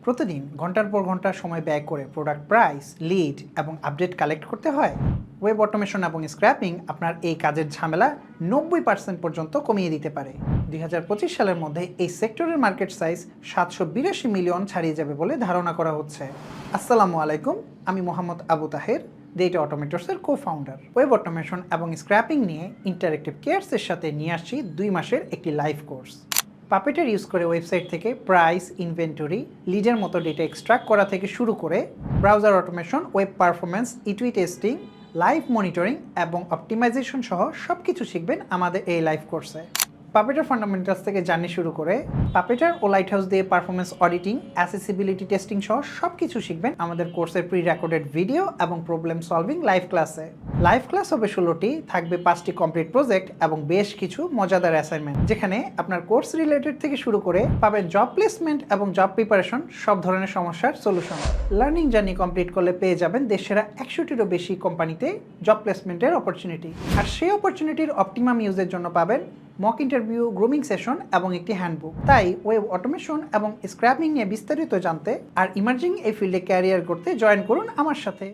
প্রতিদিন ঘন্টার পর ঘন্টা সময় ব্যয় করে প্রোডাক্ট প্রাইস, লিড এবং আপডেট কালেক্ট করতে হয়। ওয়েব অটোমেশন এবং স্ক্র্যাপিং আপনার এই কাজের ঝামেলা 90% পর্যন্ত কমিয়ে দিতে পারে। 2025 সালের মধ্যে এই সেক্টরের মার্কেট সাইজ 782 মিলিয়ন ছাড়িয়ে যাবে বলে ধারণা করা হচ্ছে। আসসালামু আলাইকুম, আমি মোহাম্মদ আবু তাহের, ডেটা অটোমেটরসের কো-ফাউন্ডার। ওয়েব অটোমেশন এবং স্ক্র্যাপিং নিয়ে ইন্টারেক্টিভ কেয়ার্সের সাথে নিয়ে আসছি 2 মাসের একটি লাইভ কোর্স। পাপেটার ইউজ করে ওয়েবসাইট থেকে প্রাইস, ইনভেন্টরি, লিডের মতো ডেটা এক্সট্রাক্ট করা থেকে শুরু করে browser automation, web performance, E2E testing, live monitoring এবং অপটিমাইজেশন সহ সব কিছু শিখবেন আমাদের এই লাইভ কোর্সে। পাপেটার ফান্ডামেন্টালস থেকে জার্নি শুরু করে পাপেটার ও লাইট হাউস দিয়ে পারফরমেন্স অডিটিং, অ্যাসেসিবিলিটি টেস্টিং সহ সব কিছু শিখবেন আমাদের কোর্সের প্রি রেকর্ডেড ভিডিও এবং প্রবলেম সলভিং লাইভ ক্লাসে। লাইভ ক্লাস হবে 16টি, থাকবে 5টি কমপ্লিট প্রজেক্ট এবং বেশ কিছু মজাদার অ্যাসাইনমেন্ট, যেখানে আপনার কোর্স রিলেটেড থেকে শুরু করে পাবেন জব প্লেসমেন্ট এবং জব প্রিপারেশন সব ধরনের সমস্যার সলিউশন। লার্নিং জার্নি কমপ্লিট করলে পেয়ে যাবেন দেশের 100টিরও বেশি কোম্পানিতে জব প্লেসমেন্টের অপরচুনিটি। আর সেই অপরচুনিটির অপটিমাম ইউজের জন্য পাবেন মক ইন্টারভিউ, গ্রুমিং সেশন এবং একটি হ্যান্ডবুক। তাই ওয়েব অটোমেশন এবং স্ক্র্যাপিং নিয়ে বিস্তারিত জানতে আর ইমার্জিং এই ফিল্ডে ক্যারিয়ার করতে জয়েন করুন আমার সাথে।